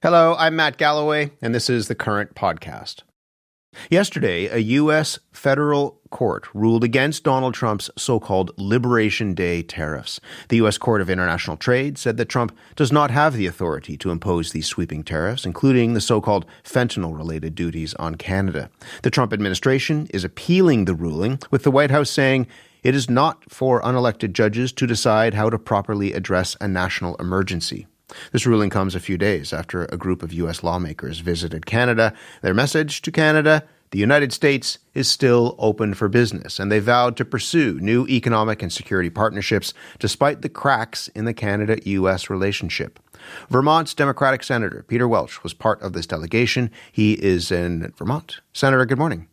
Hello, I'm Matt Galloway, and this is the Current Podcast. Yesterday, a U.S. federal court ruled against Donald Trump's so-called Liberation Day tariffs. The U.S. Court of International Trade said that Trump does not have the authority to impose these sweeping tariffs, including the so-called fentanyl-related duties on Canada. The Trump administration is appealing the ruling, with the White House saying it is not for unelected judges to decide how to properly address a national emergency. This ruling comes a few days after a group of U.S. lawmakers visited Canada. Their message to Canada: the United States is still open for business, and they vowed to pursue new economic and security partnerships despite the cracks in the Canada-U.S. relationship. Vermont's Democratic Senator Peter Welch was part of this delegation. He is in Vermont. Senator, good morning.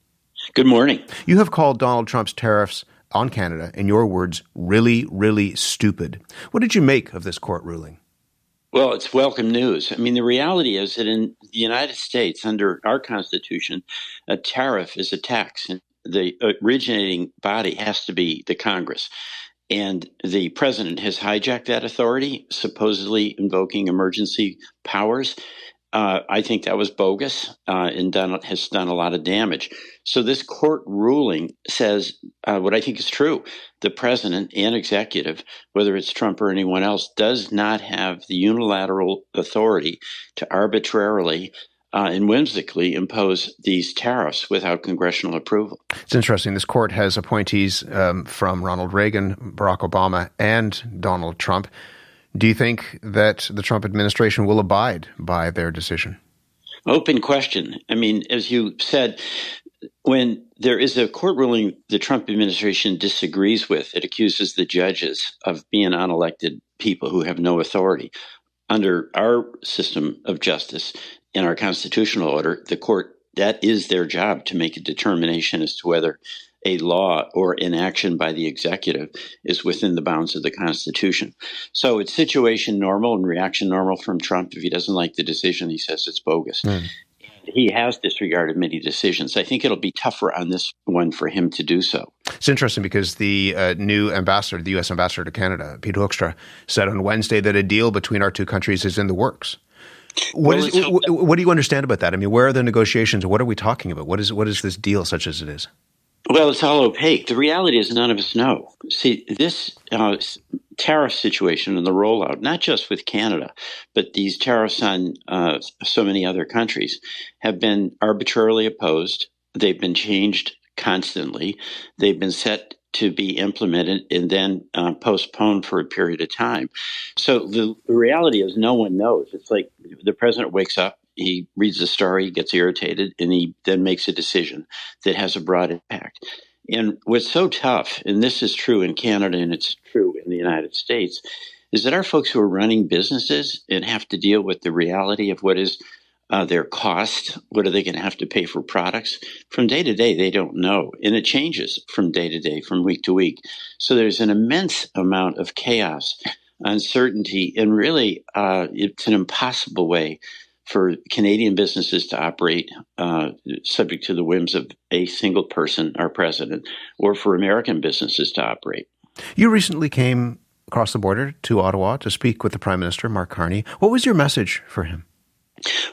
Good morning. You have called Donald Trump's tariffs on Canada, in your words, really, really stupid. What did you make of this court ruling? Well, it's welcome news. I mean, the reality is that in the United States, under our Constitution, a tariff is a tax, and the originating body has to be the Congress. And the president has hijacked that authority, supposedly invoking emergency powers. I think that was bogus and has done a lot of damage. So this court ruling says what I think is true. The president and executive, whether it's Trump or anyone else, does not have the unilateral authority to arbitrarily and whimsically impose these tariffs without congressional approval. It's interesting. This court has appointees from Ronald Reagan, Barack Obama, and Donald Trump. Do you think that the Trump administration will abide by their decision? Open question. I mean, as you said, when there is a court ruling the Trump administration disagrees with, it accuses the judges of being unelected people who have no authority. Under our system of justice, in our constitutional order, the court, that is their job to make a determination as to whether a law or inaction by the executive is within the bounds of the Constitution. So it's situation normal and reaction normal from Trump. If he doesn't like the decision, he says it's bogus. He has disregarded many decisions. I think it'll be tougher on this one for him to do so. It's interesting because the new ambassador, the U.S. ambassador to Canada, Peter Welch, said on Wednesday that a deal between our two countries is in the works. What do you understand about that? I mean, where are the negotiations? What are we talking about? What is this deal such as it is? Well, it's all opaque. The reality is none of us know. See, this tariff situation and the rollout, not just with Canada, but these tariffs on so many other countries, have been arbitrarily opposed. They've been changed constantly. They've been set to be implemented and then postponed for a period of time. So the reality is no one knows. It's like the president wakes up, he reads the story, gets irritated, and he then makes a decision that has a broad impact. And what's so tough, and this is true in Canada and it's true in the United States, is that our folks who are running businesses and have to deal with the reality of what is their cost, what are they going to have to pay for products, from day to day, they don't know. And it changes from day to day, from week to week. So there's an immense amount of chaos, uncertainty, and really it's an impossible way for Canadian businesses to operate subject to the whims of a single person, our president, or for American businesses to operate. You recently came across the border to Ottawa to speak with the Prime Minister, Mark Carney. What was your message for him?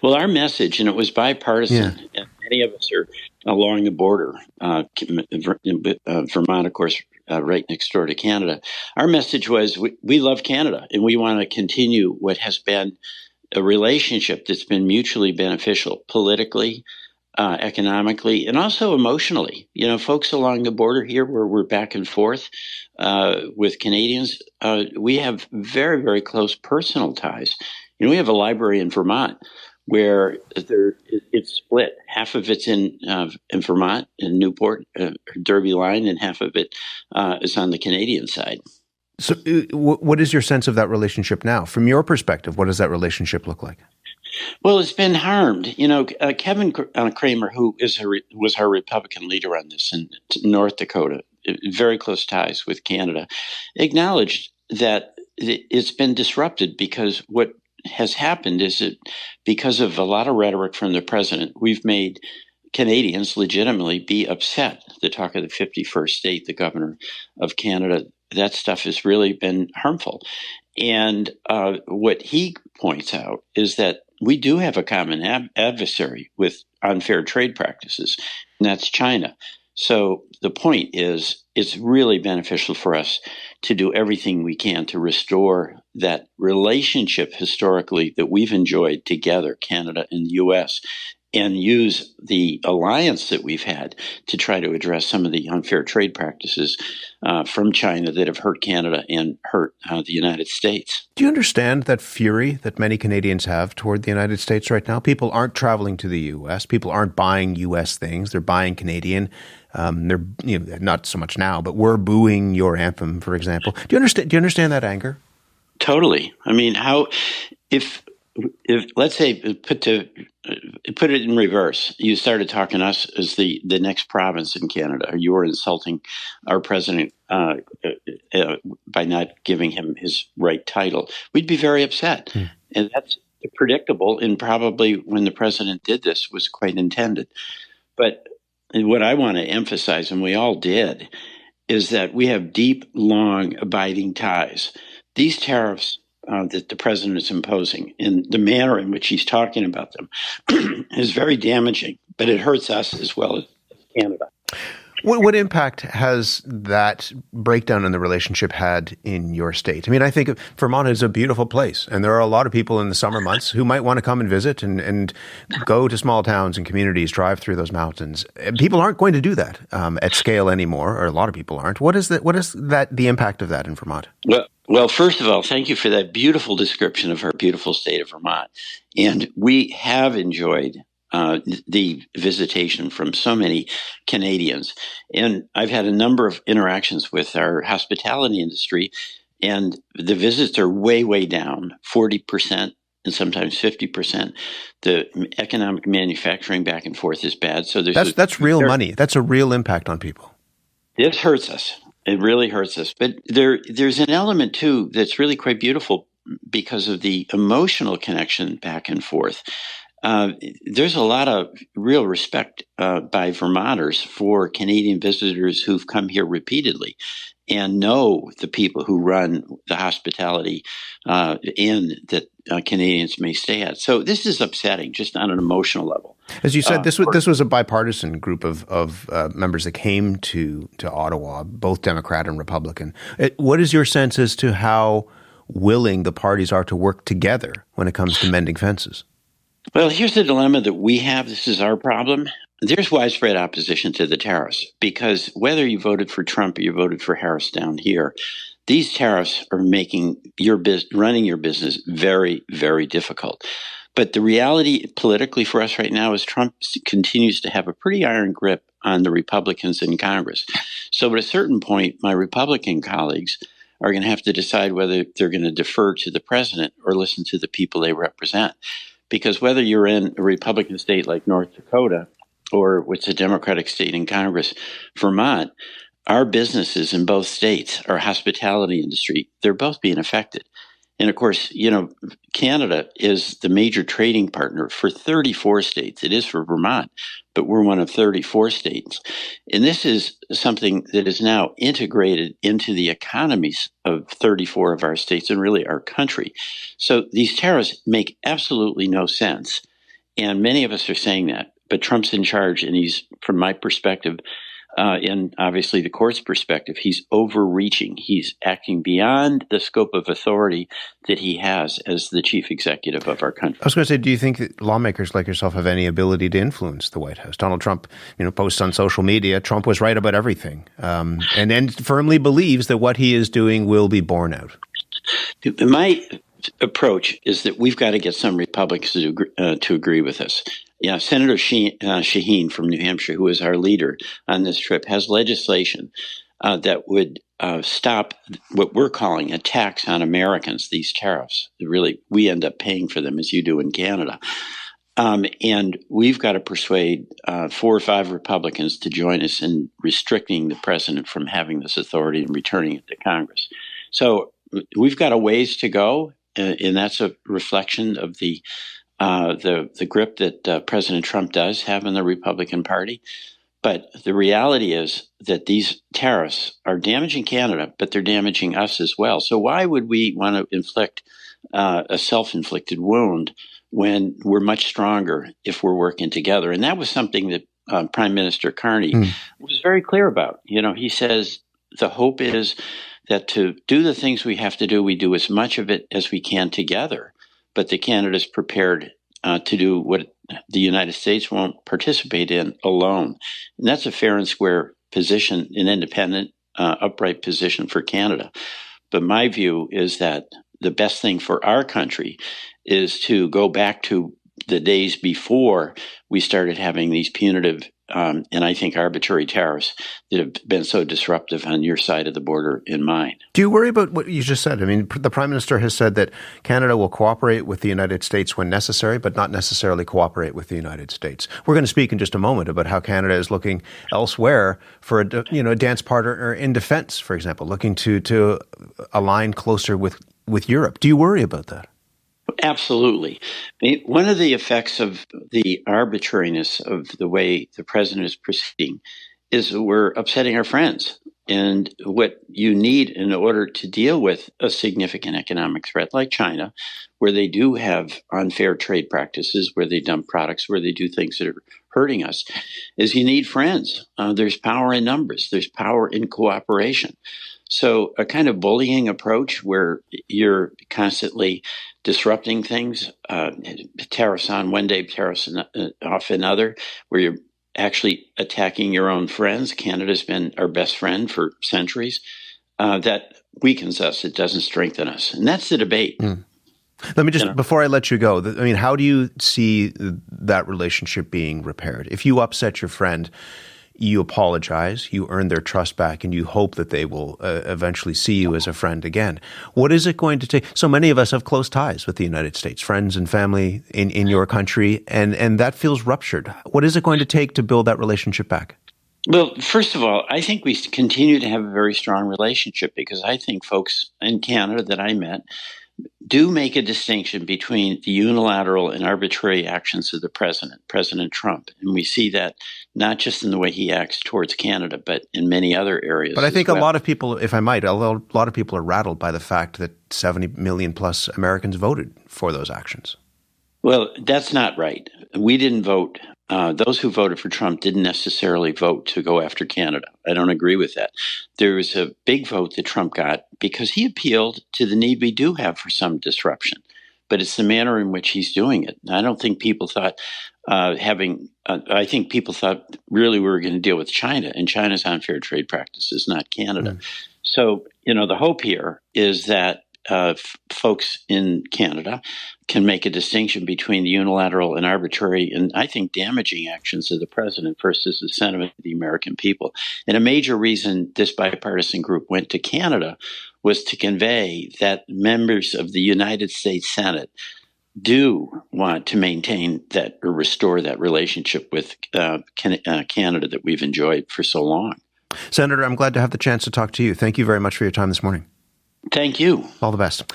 Well, our message, and it was bipartisan, and many of us are along the border, Vermont, of course, right next door to Canada. Our message was we love Canada, and we want to continue what has been a relationship that's been mutually beneficial politically, economically, and also emotionally. You know, folks along the border here where we're back and forth with Canadians, we have very, very close personal ties. You know, we have a library in Vermont where it's split. Half of it's in Vermont, in Newport, Derby line, and half of it is on the Canadian side. So what is your sense of that relationship now? From your perspective, what does that relationship look like? Well, it's been harmed. You know, Kevin Kramer, who was our Republican leader on this in North Dakota, very close ties with Canada, acknowledged that it's been disrupted because what has happened is that because of a lot of rhetoric from the president, we've made Canadians legitimately be upset. The talk of the 51st state, the governor of Canada, that stuff has really been harmful. And what he points out is that we do have a common adversary with unfair trade practices, and that's China. So the point is, it's really beneficial for us to do everything we can to restore that relationship historically that we've enjoyed together, Canada and the U.S., and use the alliance that we've had to try to address some of the unfair trade practices from China that have hurt Canada and hurt the United States. Do you understand that fury that many Canadians have toward the United States right now? People aren't traveling to the U.S. People aren't buying U.S. things. They're buying Canadian. They're not so much now, but we're booing your anthem, for example. Do you understand that anger? Totally. I mean, if let's say put it in reverse, you started talking to us as the next province in Canada, or you were insulting our president by not giving him his right title, we'd be very upset. And that's predictable, and probably when the president did this was quite intended. But what I want to emphasize, and we all did, is that we have deep, long, abiding ties. These tariffs that the president is imposing and the manner in which he's talking about them is very damaging, but it hurts us as well as Canada. What impact has that breakdown in the relationship had in your state? I mean, I think Vermont is a beautiful place, and there are a lot of people in the summer months who might want to come and visit and go to small towns and communities, drive through those mountains. People aren't going to do that at scale anymore, or a lot of people aren't. What is the impact of that in Vermont? Well, first of all, thank you for that beautiful description of our beautiful state of Vermont. And we have enjoyed the visitation from so many Canadians. And I've had a number of interactions with our hospitality industry, and the visits are way, way down, 40% and sometimes 50%. The economic manufacturing back and forth is bad. So that's real money. That's a real impact on people. This hurts us. It really hurts us. But there's an element, too, that's really quite beautiful because of the emotional connection back and forth. There's a lot of real respect by Vermonters for Canadian visitors who've come here repeatedly and know the people who run the hospitality inn that Canadians may stay at. So this is upsetting, just on an emotional level. As you said, this was a bipartisan group of members that came to Ottawa, both Democrat and Republican. What is your sense as to how willing the parties are to work together when it comes to mending fences? Well, here's the dilemma that we have. This is our problem. There's widespread opposition to the tariffs because whether you voted for Trump or you voted for Harris down here, these tariffs are making running your business very, very difficult. But the reality politically for us right now is Trump continues to have a pretty iron grip on the Republicans in Congress. So at a certain point, my Republican colleagues are going to have to decide whether they're going to defer to the president or listen to the people they represent. Because whether you're in a Republican state like North Dakota or what's a Democratic state in Congress, Vermont, our businesses in both states, our hospitality industry, they're both being affected. And of course, Canada is the major trading partner for 34 states. It is for Vermont, but we're one of 34 states. And this is something that is now integrated into the economies of 34 of our states and really our country. So these tariffs make absolutely no sense. And many of us are saying that. But Trump's in charge, and he's, from my perspective, and obviously the court's perspective, he's overreaching. He's acting beyond the scope of authority that he has as the chief executive of our country. I was going to say, do you think that lawmakers like yourself have any ability to influence the White House? Donald Trump, posts on social media, Trump was right about everything, and then firmly believes that what he is doing will be borne out. My approach is that we've got to get some Republicans to agree with us. Yeah, Senator Shaheen from New Hampshire, who is our leader on this trip, has legislation that would stop what we're calling a tax on Americans, these tariffs. Really, we end up paying for them as you do in Canada. And we've got to persuade 4 or 5 Republicans to join us in restricting the president from having this authority and returning it to Congress. So we've got a ways to go, and that's a reflection of the grip that President Trump does have in the Republican Party. But the reality is that these tariffs are damaging Canada, but they're damaging us as well. So why would we want to inflict a self-inflicted wound when we're much stronger if we're working together. And that was something that Prime Minister Carney was very clear about. He says the hope is that to do the things we have to do, we do as much of it as we can together, but that Canada's prepared to do what the United States won't participate in alone. And that's a fair and square position, an independent, upright position for Canada. But my view is that the best thing for our country is to go back to the days before we started having these punitive and I think arbitrary tariffs that have been so disruptive on your side of the border and mine. Do you worry about what you just said? I mean, the Prime Minister has said that Canada will cooperate with the United States when necessary, but not necessarily cooperate with the United States. We're going to speak in just a moment about how Canada is looking elsewhere for a dance partner in defense, for example, looking to align closer with Europe. Do you worry about that? Absolutely. I mean, one of the effects of the arbitrariness of the way the president is proceeding is that we're upsetting our friends. And what you need in order to deal with a significant economic threat like China, where they do have unfair trade practices, where they dump products, where they do things that are hurting us, is you need friends. There's power in numbers. There's power in cooperation. So a kind of bullying approach where you're constantly disrupting things, tariffs on one day, tariffs off another, where you're actually attacking your own friends. Canada's been our best friend for centuries. That weakens us. It doesn't strengthen us. And that's the debate. Let me just, before I let you go, I mean, how do you see that relationship being repaired? If you upset your friend, you apologize, you earn their trust back, and you hope that they will eventually see you as a friend again. What is it going to take? So many of us have close ties with the United States, friends and family in your country, and that feels ruptured. What is it going to take to build that relationship back? Well, first of all, I think we continue to have a very strong relationship because I think folks in Canada that I met do make a distinction between the unilateral and arbitrary actions of the president, President Trump. And we see that not just in the way he acts towards Canada, but in many other areas. But I think a lot of people, if I might, a lot of people are rattled by the fact that 70 million plus Americans voted for those actions. Well, that's not right. We didn't vote. Those who voted for Trump didn't necessarily vote to go after Canada. I don't agree with that. There was a big vote that Trump got because he appealed to the need we do have for some disruption. But it's the manner in which he's doing it. I don't think people thought I think people thought really we were going to deal with China and China's unfair trade practices, not Canada. So, the hope here is that folks in Canada can make a distinction between the unilateral and arbitrary and I think damaging actions of the president versus the sentiment of the American people. And a major reason this bipartisan group went to Canada was to convey that members of the United States Senate do want to maintain that or restore that relationship with Canada that we've enjoyed for so long. Senator, I'm glad to have the chance to talk to you. Thank you very much for your time this morning. Thank you. All the best.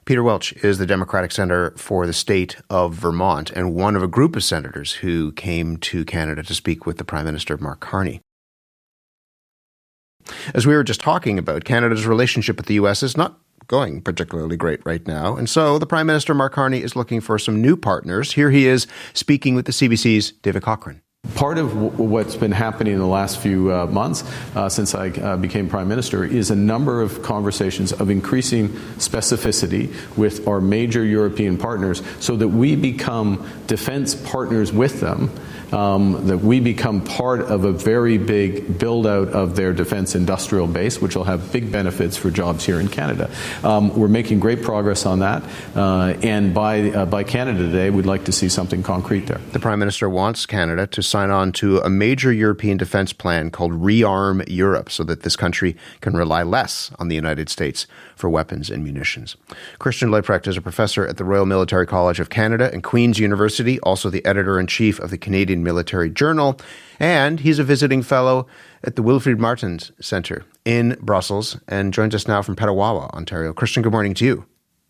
Peter Welch is the Democratic Senator for the state of Vermont and one of a group of senators who came to Canada to speak with the Prime Minister, Mark Carney. As we were just talking about, Canada's relationship with the U.S. is not going particularly great right now. And so the Prime Minister, Mark Carney, is looking for some new partners. Here he is speaking with the CBC's David Cochrane. Part of what's been happening in the last few months since I became Prime Minister is a number of conversations of increasing specificity with our major European partners so that we become defense partners with them, that we become part of a very big build-out of their defense industrial base, which will have big benefits for jobs here in Canada. We're making great progress on that, and by Canada Day, we'd like to see something concrete there. The Prime Minister wants Canada to sign on to a major European defense plan called Rearm Europe so that this country can rely less on the United States for weapons and munitions. Christian Leuprecht is a professor at the Royal Military College of Canada and Queen's University, also the editor-in-chief of the Canadian Military Journal, and he's a visiting fellow at the Wilfrid Martens Centre in Brussels and joins us now from Petawawa, Ontario. Christian, good morning to you.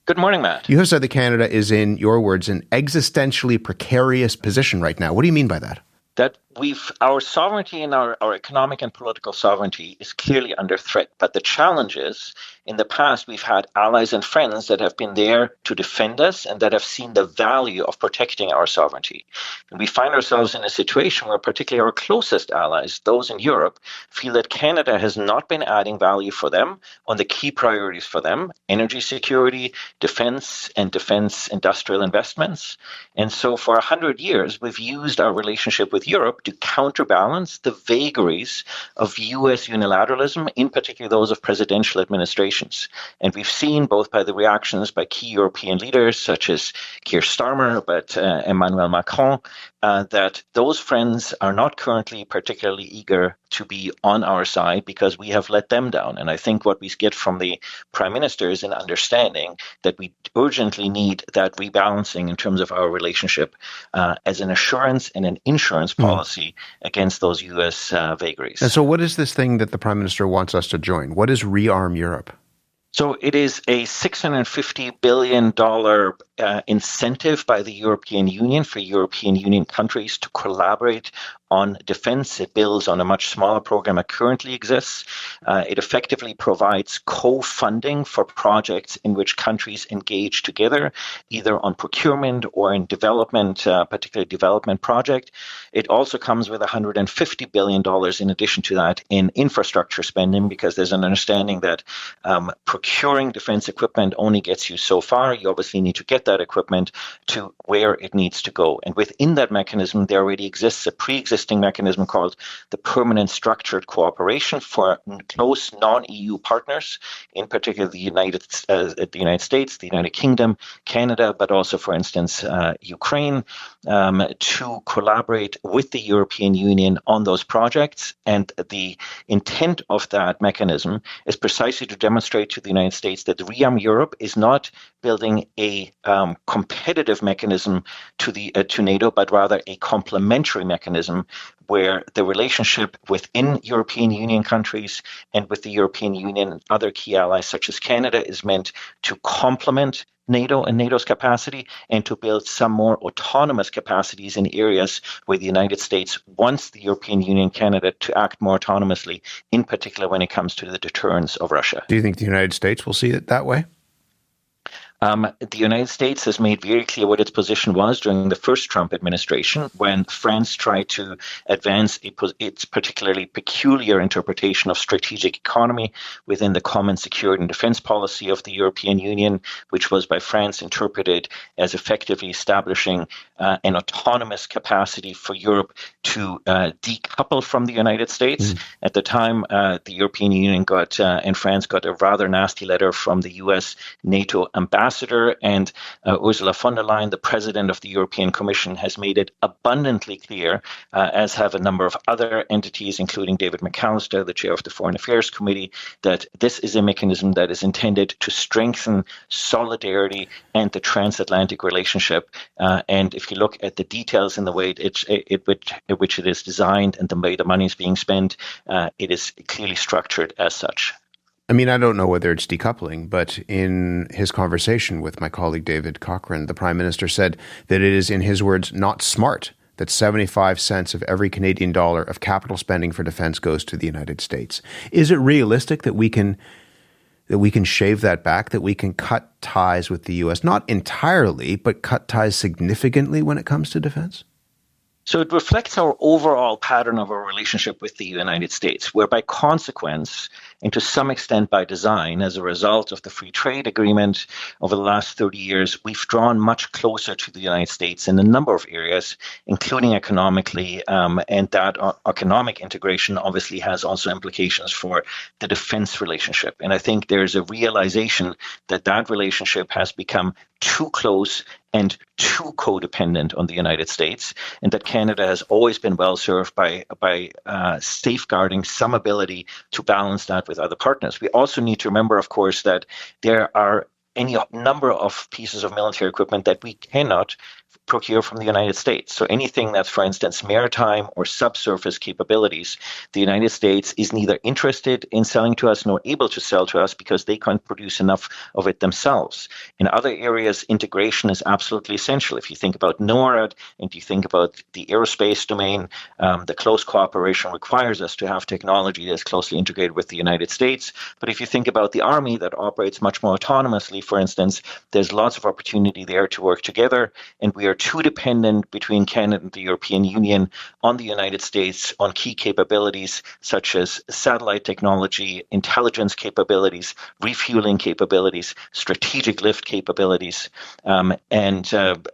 Good morning, Matt. You have said that Canada is, in your words, an existentially precarious position right now. What do you mean by that? That our sovereignty and our economic and political sovereignty is clearly under threat. But the challenge is, in the past, we've had allies and friends that have been there to defend us and that have seen the value of protecting our sovereignty. And we find ourselves in a situation where particularly our closest allies, those in Europe, feel that Canada has not been adding value for them on the key priorities for them: energy security, defense, and defense industrial investments. And so for 100 years, we've used our relationship with Europe to counterbalance the vagaries of U.S. unilateralism, in particular those of presidential administrations. And we've seen, both by the reactions by key European leaders such as Keir Starmer, but Emmanuel Macron, that those friends are not currently particularly eager to be on our side because we have let them down. And I think what we get from the Prime Minister is an understanding that we urgently need that rebalancing in terms of our relationship as an assurance and an insurance policy against those U.S. vagaries. And so what is this thing that the Prime Minister wants us to join? What is Rearm Europe? So it is a $650 billion incentive by the European Union for European Union countries to collaborate on defense. It builds on a much smaller program that currently exists. It effectively provides co-funding for projects in which countries engage together, either on procurement or in development, particularly development project. It also comes with $150 billion in addition to that in infrastructure spending, because there's an understanding that procuring defense equipment only gets you so far. You obviously need to get that equipment to where it needs to go. And within that mechanism, there already exists a pre-existing mechanism called the Permanent Structured Cooperation for close non-EU partners, in particular the United States, the United Kingdom, Canada, but also, for instance, Ukraine, to collaborate with the European Union on those projects. And the intent of that mechanism is precisely to demonstrate to the United States that Rearm Europe is not building a competitive mechanism to NATO, but rather a complementary mechanism where the relationship within European Union countries and with the European Union and other key allies such as Canada is meant to complement NATO and NATO's capacity and to build some more autonomous capacities in areas where the United States wants the European Union and Canada to act more autonomously, in particular when it comes to the deterrence of Russia. Do you think the United States will see it that way? The United States has made very clear what its position was during the first Trump administration, when France tried to advance its particularly peculiar interpretation of strategic economy within the common security and defense policy of the European Union, which was by France interpreted as effectively establishing an autonomous capacity for Europe to decouple from the United States. At the time, the European Union and France got a rather nasty letter from the U.S. NATO ambassador, and Ursula von der Leyen, the president of the European Commission, has made it abundantly clear, as have a number of other entities, including David McAllister, the chair of the Foreign Affairs Committee, that this is a mechanism that is intended to strengthen solidarity and the transatlantic relationship. And if you look at the details in the way which it is designed and the way the money is being spent, it is clearly structured as such. I mean, I don't know whether it's decoupling, but in his conversation with my colleague David Cochrane, the Prime Minister said that it is, in his words, not smart that 75 cents of every Canadian dollar of capital spending for defense goes to the United States. Is it realistic that we can shave that back, that we can cut ties with the U.S., not entirely, but cut ties significantly when it comes to defense? So it reflects our overall pattern of our relationship with the United States, where by consequence, and to some extent by design, as a result of the free trade agreement over the last 30 years, we've drawn much closer to the United States in a number of areas, including economically, and that economic integration obviously has also implications for the defense relationship. And I think there's a realization that that relationship has become too close and too codependent on the United States, and that Canada has always been well served by safeguarding some ability to balance that with other partners. We also need to remember, of course, that there are any number of pieces of military equipment that we cannot procure from the United States. So anything that's, for instance, maritime or subsurface capabilities, the United States is neither interested in selling to us nor able to sell to us because they can't produce enough of it themselves. In other areas, integration is absolutely essential. If you think about NORAD and you think about the aerospace domain, the close cooperation requires us to have technology that's closely integrated with the United States. But if you think about the Army that operates much more autonomously, for instance, there's lots of opportunity there to work together, and we are too dependent between Canada and the European Union on the United States on key capabilities such as satellite technology, intelligence capabilities, refueling capabilities, strategic lift capabilities, and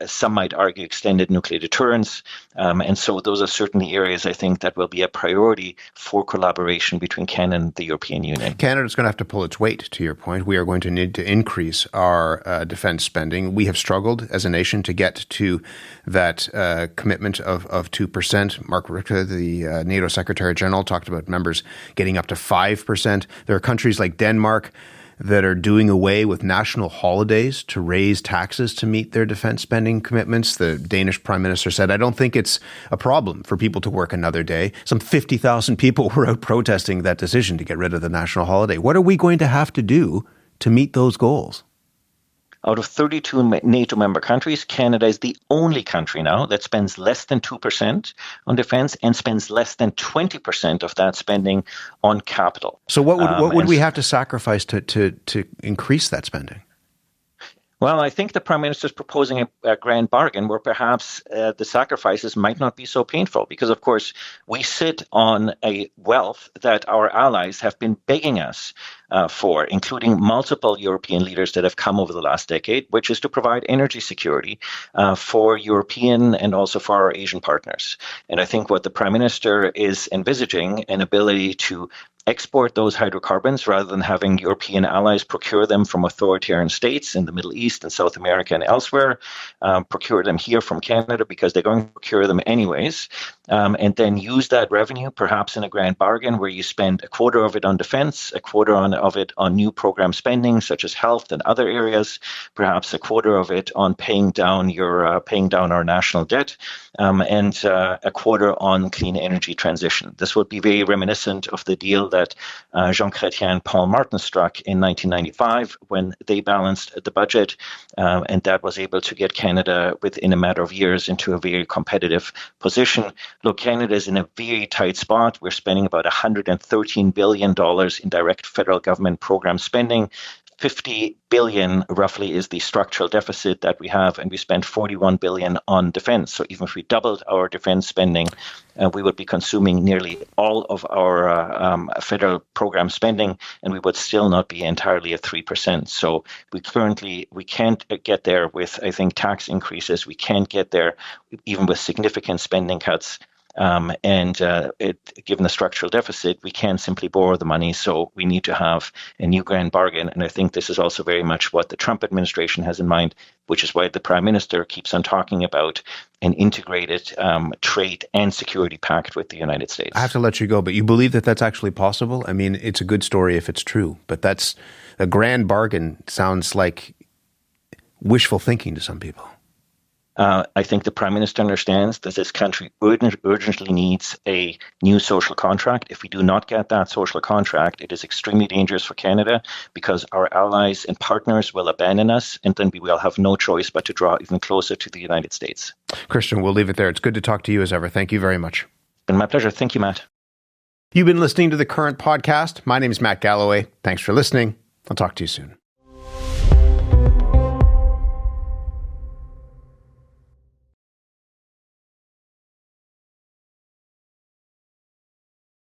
some might argue extended nuclear deterrence. And so those are certainly areas I think that will be a priority for collaboration between Canada and the European Union. Canada's going to have to pull its weight, to your point. We are going to need to increase our defense spending. We have struggled as a nation to get to that commitment of 2%. Mark Rutte, the NATO Secretary General, talked about members getting up to 5%. There are countries like Denmark that are doing away with national holidays to raise taxes to meet their defense spending commitments. The Danish Prime Minister said, I don't think it's a problem for people to work another day. Some 50,000 people were out protesting that decision to get rid of the national holiday. What are we going to have to do to meet those goals? Out of 32 NATO member countries, Canada is the only country now that spends less than 2% on defense and spends less than 20% of that spending on capital. So what would we have to sacrifice to increase that spending? Well, I think the Prime Minister is proposing a grand bargain where perhaps the sacrifices might not be so painful because, of course, we sit on a wealth that our allies have been begging us for, including multiple European leaders that have come over the last decade, which is to provide energy security for European and also for our Asian partners. And I think what the Prime Minister is envisaging an ability to export those hydrocarbons rather than having European allies procure them from authoritarian states in the Middle East and South America and elsewhere, procure them here from Canada because they're going to procure them anyways, and then use that revenue perhaps in a grand bargain where you spend a quarter of it on defense, a quarter of it on new program spending such as health and other areas, perhaps a quarter of it on paying down our national debt, and a quarter on clean energy transition. This would be very reminiscent of the deal that Jean Chrétien and Paul Martin struck in 1995 when they balanced the budget, and that was able to get Canada within a matter of years into a very competitive position. Look, Canada is in a very tight spot. We're spending about $113 billion in direct federal government program spending. 50 billion roughly is the structural deficit that we have, and we spend 41 billion on defense. So even if we doubled our defense spending, we would be consuming nearly all of our federal program spending, and we would still not be entirely at 3%. So we can't get there with, I think, tax increases. We can't get there even with significant spending cuts. Given the structural deficit, we can't simply borrow the money. So we need to have a new grand bargain. And I think this is also very much what the Trump administration has in mind, which is why the Prime Minister keeps on talking about an integrated trade and security pact with the United States. I have to let you go, but you believe that that's actually possible? I mean, it's a good story if it's true, but that's a grand bargain sounds like wishful thinking to some people. I think the Prime Minister understands that this country urgently needs a new social contract. If we do not get that social contract, it is extremely dangerous for Canada because our allies and partners will abandon us, and then we will have no choice but to draw even closer to the United States. Christian, we'll leave it there. It's good to talk to you as ever. Thank you very much. It's been my pleasure. Thank you, Matt. You've been listening to The Current Podcast. My name is Matt Galloway. Thanks for listening. I'll talk to you soon.